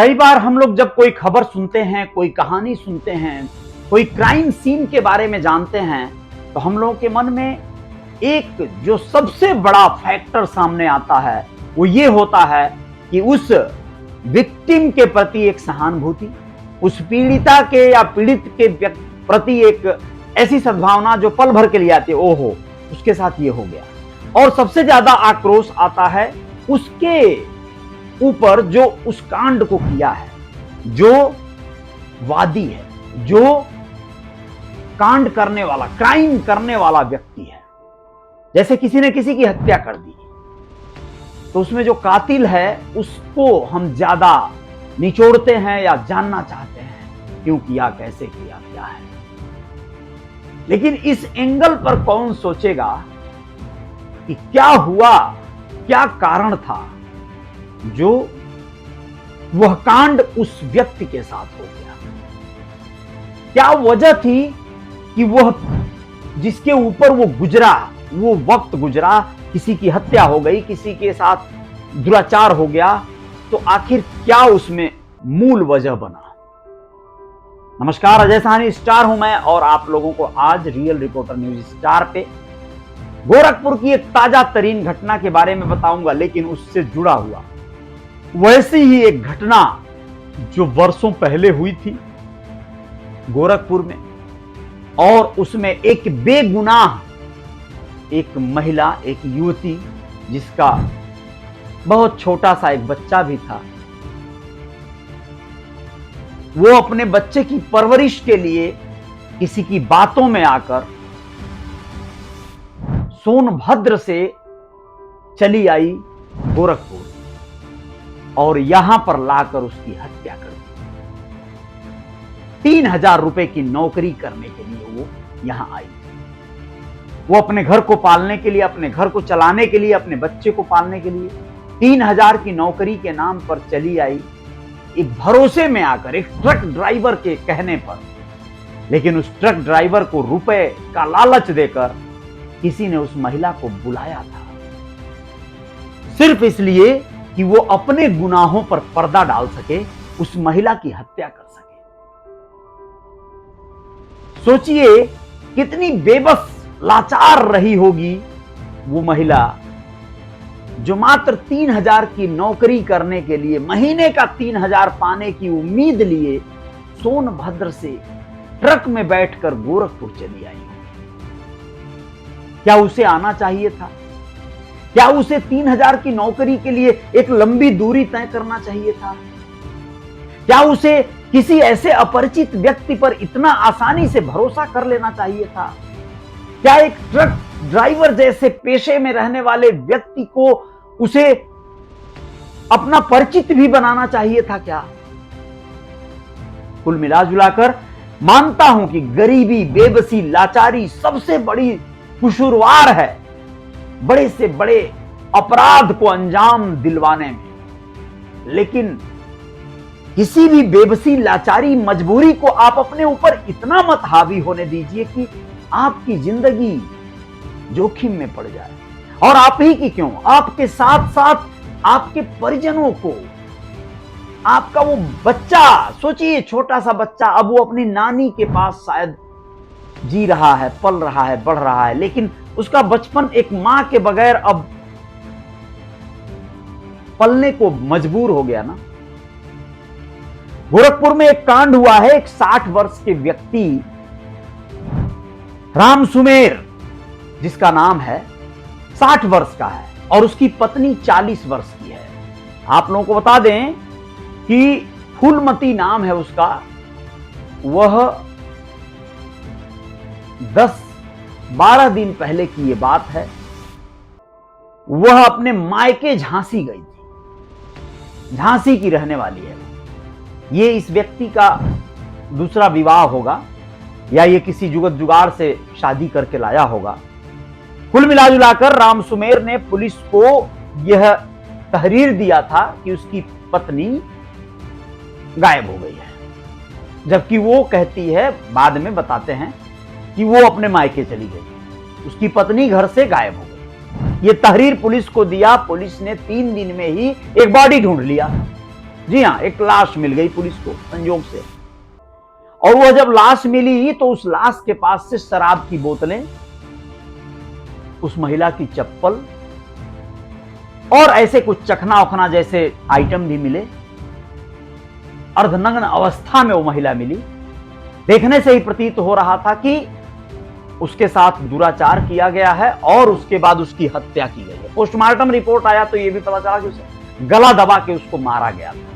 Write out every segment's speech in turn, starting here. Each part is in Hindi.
कई बार हम लोग जब कोई खबर सुनते हैं, कोई कहानी सुनते हैं, कोई क्राइम सीन के बारे में जानते हैं, तो हम लोगों के मन में एक जो सबसे बड़ा फैक्टर सामने आता है वो ये होता है कि उस विक्टिम के प्रति एक सहानुभूति, उस पीड़िता के या पीड़ित के प्रति एक ऐसी सद्भावना जो पल भर के लिए आती है। ओहो, उसके साथ ये हो गया। और सबसे ज्यादा आक्रोश आता है उसके ऊपर जो उस कांड को किया है, जो वादी है, जो कांड करने वाला, क्राइम करने वाला व्यक्ति है। जैसे किसी ने किसी की हत्या कर दी तो उसमें जो कातिल है उसको हम ज्यादा निचोड़ते हैं या जानना चाहते हैं, क्यों किया, कैसे किया, क्या है। लेकिन इस एंगल पर कौन सोचेगा कि क्या हुआ, क्या कारण था जो वह कांड उस व्यक्ति के साथ हो गया। क्या वजह थी कि वह जिसके ऊपर वो गुजरा, वो वक्त गुजरा, किसी की हत्या हो गई, किसी के साथ दुराचार हो गया, तो आखिर क्या उसमें मूल वजह बना। नमस्कार, अजय साहनी स्टार हूं मैं और आप लोगों को आज रियल रिपोर्टर न्यूज स्टार पे गोरखपुर की एक ताजा तरीन घटना के बारे में बताऊंगा, लेकिन उससे जुड़ा हुआ वैसी ही एक घटना जो वर्षों पहले हुई थी गोरखपुर में, और उसमें एक बेगुनाह एक महिला, एक युवती, जिसका बहुत छोटा सा एक बच्चा भी था, वो अपने बच्चे की परवरिश के लिए किसी की बातों में आकर सोनभद्र से चली आई गोरखपुर और यहां पर लाकर उसकी हत्या कर दी। 3000 रुपए की नौकरी करने के लिए वो यहां आई। वो अपने घर को पालने के लिए, अपने घर को चलाने के लिए, अपने बच्चे को पालने के लिए 3000 की नौकरी के नाम पर चली आई, एक भरोसे में आकर, एक ट्रक ड्राइवर के कहने पर। लेकिन उस ट्रक ड्राइवर को रुपए का लालच देकर किसी ने उस महिला को बुलाया था, सिर्फ इसलिए कि वो अपने गुनाहों पर पर्दा डाल सके, उस महिला की हत्या कर सके। सोचिए कितनी बेबस, लाचार रही होगी वो महिला, जो मात्र 3000 की नौकरी करने के लिए, महीने का 3000 पाने की उम्मीद लिए सोनभद्र से ट्रक में बैठकर गोरखपुर चली आई। क्या उसे आना चाहिए था? क्या उसे 3000 की नौकरी के लिए एक लंबी दूरी तय करना चाहिए था? क्या उसे किसी ऐसे अपरिचित व्यक्ति पर इतना आसानी से भरोसा कर लेना चाहिए था? क्या एक ट्रक ड्राइवर जैसे पेशे में रहने वाले व्यक्ति को उसे अपना परिचित भी बनाना चाहिए था क्या? कुल मिला जुलाकर मानता हूं कि गरीबी, बेबसी, लाचारी सबसे बड़ी कसूरवार है बड़े से बड़े अपराध को अंजाम दिलवाने में। लेकिन किसी भी बेबसी, लाचारी, मजबूरी को आप अपने ऊपर इतना मत हावी होने दीजिए कि आपकी जिंदगी जोखिम में पड़ जाए। और आप ही की क्यों, आपके साथ साथ आपके परिजनों को, आपका वो बच्चा, सोचिए छोटा सा बच्चा, अब वो अपनी नानी के पास शायद जी रहा है, पल रहा है, बढ़ रहा है, लेकिन उसका बचपन एक मां के बगैर अब पलने को मजबूर हो गया ना। गोरखपुर में एक कांड हुआ है। एक 60 वर्ष के व्यक्ति, राम सुमेर जिसका नाम है, 60 वर्ष का है और उसकी पत्नी 40 वर्ष की है। आप लोगों को बता दें कि फूलमती नाम है उसका। वह 10-12 दिन पहले की यह बात है। वह अपने मायके झांसी गई थी। झांसी की रहने वाली है। ये इस व्यक्ति का दूसरा विवाह होगा या ये किसी जुगत जुगाड़ से शादी करके लाया होगा। कुल मिलाजुलाकर राम सुमेर ने पुलिस को यह तहरीर दिया था कि उसकी पत्नी गायब हो गई है, जबकि वो कहती है, बाद में बताते हैं, कि वो अपने मायके चली गई, उसकी पत्नी घर से गायब हो गई। ये तहरीर पुलिस को दिया। पुलिस ने 3 दिन में ही एक बॉडी ढूंढ लिया। जी हाँ, एक लाश मिल गई पुलिस को संयोग से। और वह जब लाश मिली तो उस लाश के पास से शराब की बोतलें, उस महिला की चप्पल और ऐसे कुछ चखना उखना जैसे आइटम भी मिले। अर्धनग्न अवस्था में वो महिला मिली। देखने से ही प्रतीत हो रहा था कि उसके साथ दुराचार किया गया है और उसके बाद उसकी हत्या की गई है। पोस्टमार्टम रिपोर्ट आया तो यह भी पता चला कि उसे गला दबा के उसको मारा गया था।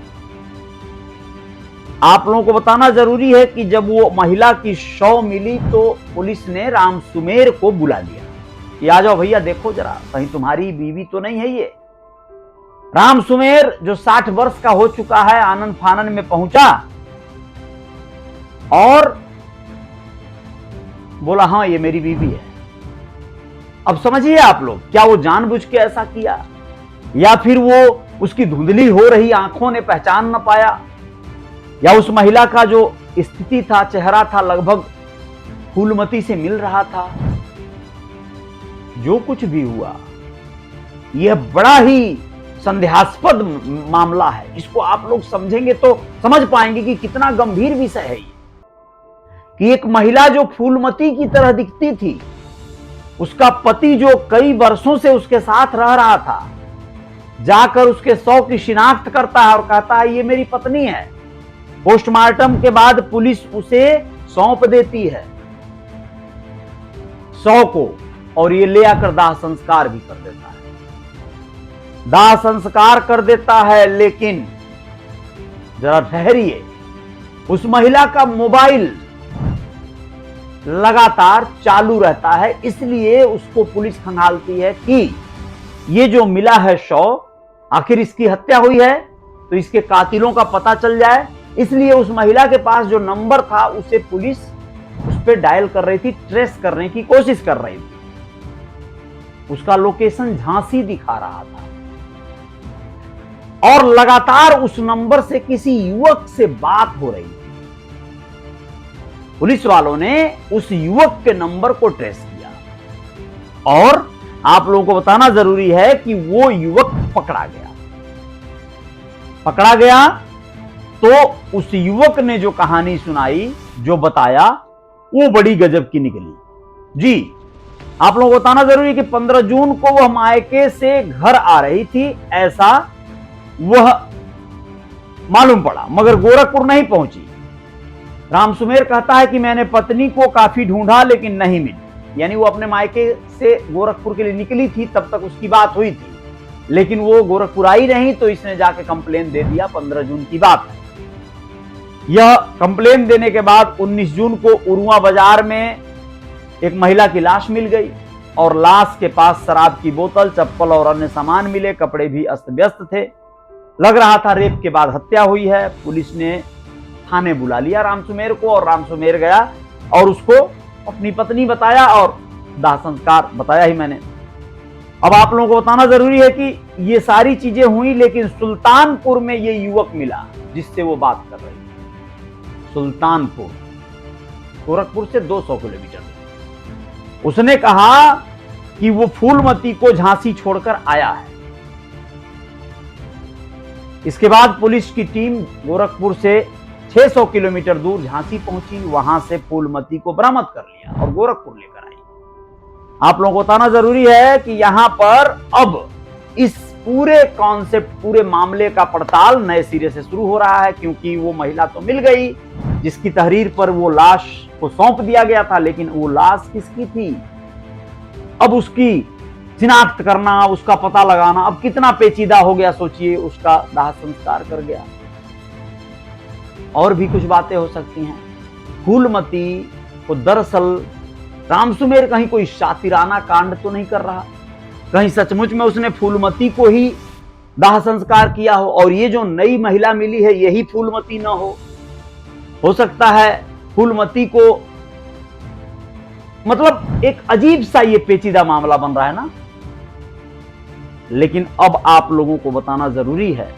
आप लोगों को बताना जरूरी है कि जब वो महिला की शव मिली तो पुलिस ने राम सुमेर को बुला लिया कि आ जाओ भैया, देखो जरा कहीं तुम्हारी बीवी तो नहीं है ये। राम सुमेर जो 60 वर्ष का हो चुका है, आनंद फानन में पहुंचा और बोला हाँ ये मेरी बीवी है। अब समझिए आप लोग, क्या वो जानबूझ के ऐसा किया या फिर वो उसकी धुंधली हो रही आंखों ने पहचान न पाया, या उस महिला का जो स्थिति था, चेहरा था, लगभग फूलमती से मिल रहा था। जो कुछ भी हुआ यह बड़ा ही संदेहास्पद मामला है। इसको आप लोग समझेंगे तो समझ पाएंगे कि कितना गंभीर विषय है ये, कि एक महिला जो फूलमती की तरह दिखती थी, उसका पति जो कई वर्षों से उसके साथ रह रहा था, जाकर उसके शव की शिनाख्त करता है और कहता है ये मेरी पत्नी है। पोस्टमार्टम के बाद पुलिस उसे सौंप देती है शव को और ये ले आकर दाह संस्कार भी कर देता है। दाह संस्कार कर देता है, लेकिन जरा ठहरिए, उस महिला का मोबाइल लगातार चालू रहता है। इसलिए उसको पुलिस खंगालती है कि ये जो मिला है शव, आखिर इसकी हत्या हुई है तो इसके कातिलों का पता चल जाए। इसलिए उस महिला के पास जो नंबर था उसे पुलिस उस पर डायल कर रही थी, ट्रेस करने की कोशिश कर रही थी। उसका लोकेशन झांसी दिखा रहा था और लगातार उस नंबर से किसी युवक से बात हो रही थी। पुलिस वालों ने उस युवक के नंबर को ट्रेस किया और आप लोगों को बताना जरूरी है कि वो युवक पकड़ा गया। पकड़ा गया तो उस युवक ने जो कहानी सुनाई, जो बताया, वो बड़ी गजब की निकली। जी, आप लोगों को बताना जरूरी है कि 15 जून को वह मायके से घर आ रही थी, ऐसा वह मालूम पड़ा, मगर गोरखपुर नहीं पहुंची। राम सुमेर कहता है कि मैंने पत्नी को काफी ढूंढा लेकिन नहीं मिली। यानी वो अपने मायके से गोरखपुर के लिए निकली थी, तब तक उसकी बात हुई थी, लेकिन वो गोरखपुर आई नहीं तो इसने जाके कंप्लेन दे दिया। 15 जून की बात है। यह कंप्लेन देने के बाद 19 जून को उरुआ बाजार में एक महिला की लाश मिल गई और लाश के पास शराब की बोतल, चप्पल और अन्य सामान मिले। कपड़े भी अस्त व्यस्त थे। लग रहा था रेप के बाद हत्या हुई है। पुलिस ने थाने बुला लिया राम सुमेर को और राम सुमेर गया और उसको अपनी पत्नी बताया और दाह संस्कार बताया ही मैंने। अब आप लोगों को बताना जरूरी है कि ये सारी चीजें हुई, लेकिन सुल्तानपुर में ये युवक मिला जिससे वो बात कर रही थी। सुल्तानपुर गोरखपुर से 200 किलोमीटर। उसने कहा कि वो फूलमती को झांसी छोड़कर आया है। इसके बाद पुलिस की टीम गोरखपुर से 600 किलोमीटर दूर झांसी पहुंची। वहां से फूलमती को बरामद कर लिया और गोरखपुर लेकर आई। आप लोगों को बताना जरूरी है कि यहां पर अब इस पूरे कॉन्सेप्ट, पूरे मामले का पड़ताल नए सिरे से शुरू हो रहा है, क्योंकि वो महिला तो मिल गई जिसकी तहरीर पर वो लाश को सौंप दिया गया था, लेकिन वो लाश किसकी थी? अब उसकी शिनाख्त करना, उसका पता लगाना अब कितना पेचीदा हो गया। सोचिए, उसका दाह संस्कार कर गया। और भी कुछ बातें हो सकती हैं। फूलमती को दरअसल राम सुमेर कहीं कोई शातिराना कांड तो नहीं कर रहा, कहीं सचमुच में उसने फूलमती को ही दाह संस्कार किया हो और ये जो नई महिला मिली है यही फूलमती ना हो सकता है फूलमती को, मतलब एक अजीब सा ये पेचीदा मामला बन रहा है ना। लेकिन अब आप लोगों को बताना जरूरी है,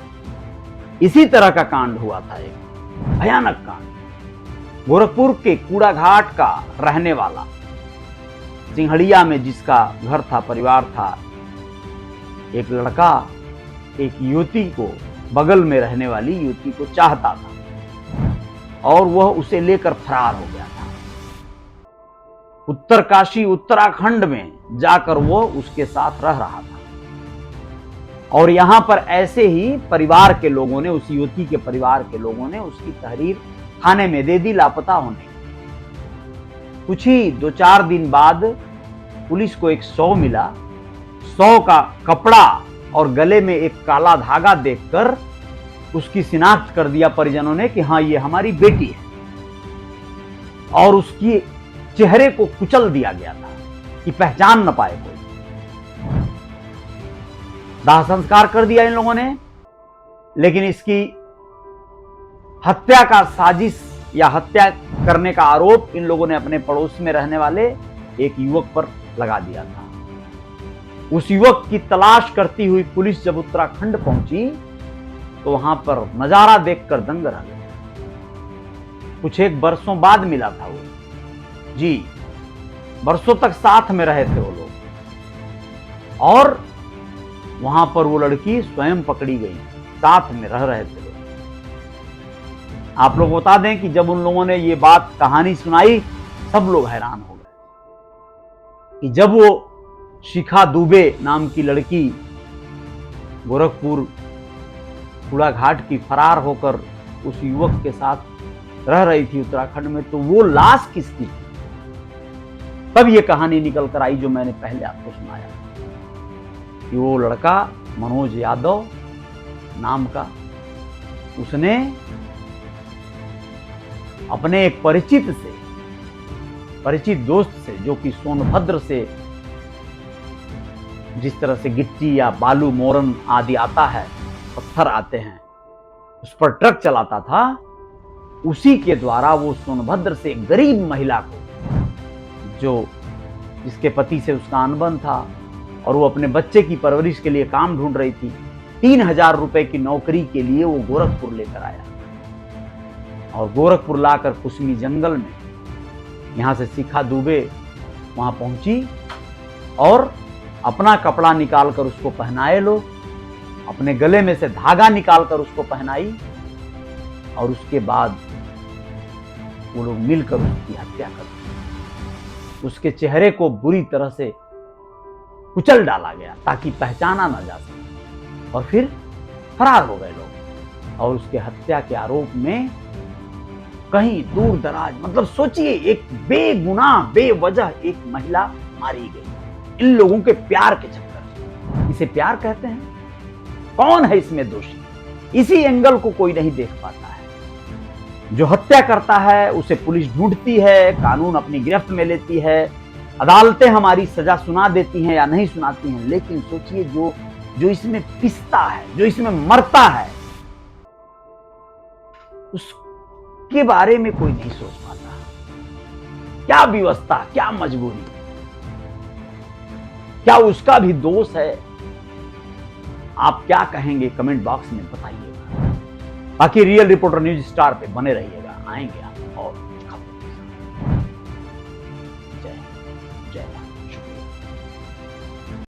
इसी तरह का कांड हुआ था, एक भयानक कांड। गोरखपुर के कूड़ा घाट का रहने वाला, सिंहड़िया में जिसका घर था, परिवार था, एक लड़का एक युवती को बगल में रहने वाली युवती को चाहता था और वह उसे लेकर फरार हो गया था। उत्तरकाशी उत्तराखंड में जाकर वह उसके साथ रह रहा था और यहां पर ऐसे ही परिवार के लोगों ने, उस युवती के परिवार के लोगों ने उसकी तहरीर थाने में दे दी लापता होने की। कुछ ही 2-4 दिन बाद पुलिस को एक शव मिला। शव का कपड़ा और गले में एक काला धागा देखकर उसकी शिनाख्त कर दिया परिजनों ने कि हाँ, ये हमारी बेटी है, और उसकी चेहरे को कुचल दिया गया था कि पहचान न पाए कोई। दाह संस्कार कर दिया इन लोगों ने, लेकिन इसकी हत्या का साजिश या हत्या करने का आरोप इन लोगों ने अपने पड़ोस में रहने वाले एक युवक पर लगा दिया था। उस युवक की तलाश करती हुई पुलिस जब उत्तराखंड पहुंची तो वहां पर नजारा देखकर दंग रह गए। कुछ एक बरसों बाद मिला था वो, जी, बरसों तक साथ में रहे थे वो लोग, और वहां पर वो लड़की स्वयं पकड़ी गई, साथ में रह रहे थे लोग। आप लोग बता दें कि जब उन लोगों ने ये बात कहानी सुनाई, सब लोग हैरान हो गए कि जब वो शिखा दुबे नाम की लड़की गोरखपुर कूड़ा घाट की फरार होकर उस युवक के साथ रह रही थी उत्तराखंड में, तो वो लाश किसकी थी? तब ये कहानी निकल कर आई जो मैंने पहले आपको सुनाया कि वो लड़का मनोज यादव नाम का, उसने अपने एक परिचित दोस्त से, जो कि सोनभद्र से जिस तरह से गिट्टी या बालू मोरन आदि आता है, पत्थर आते हैं, उस पर ट्रक चलाता था, उसी के द्वारा वो सोनभद्र से एक गरीब महिला को, जिसके पति से उसका अनबन था और वो अपने बच्चे की परवरिश के लिए काम ढूंढ रही थी, 3000 रुपए की नौकरी के लिए वो गोरखपुर लेकर आया और गोरखपुर लाकर कुसमी जंगल में, यहां से शिखा दुबे वहां पहुंची और अपना कपड़ा निकालकर उसको पहनाए लोग, अपने गले में से धागा निकालकर उसको पहनाई और उसके बाद वो लोग मिलकर उसकी हत्या कर दी। उसके चेहरे को बुरी तरह से कुचल डाला गया ताकि पहचाना ना जा सके और फिर फरार हो गए लोग। और उसके हत्या के आरोप में कहीं दूर दराज, मतलब सोचिए, एक बेगुनाह बेवजह एक महिला मारी गई इन लोगों के प्यार के चक्कर। इसे प्यार कहते हैं? कौन है इसमें दोषी? इसी एंगल को कोई नहीं देख पाता है। जो हत्या करता है उसे पुलिस ढूंढती है, कानून अपनी गिरफ्त में लेती है, अदालतें हमारी सजा सुना देती हैं या नहीं सुनाती हैं, लेकिन सोचिए जो इसमें पिसता है, जो इसमें मरता है, उसके बारे में कोई नहीं सोच पाता। क्या व्यवस्था, क्या मजबूरी, क्या उसका भी दोष है? आप क्या कहेंगे कमेंट बॉक्स में बताइएगा। बाकी रियल रिपोर्टर न्यूज स्टार पे बने रहिएगा, आएंगे आप।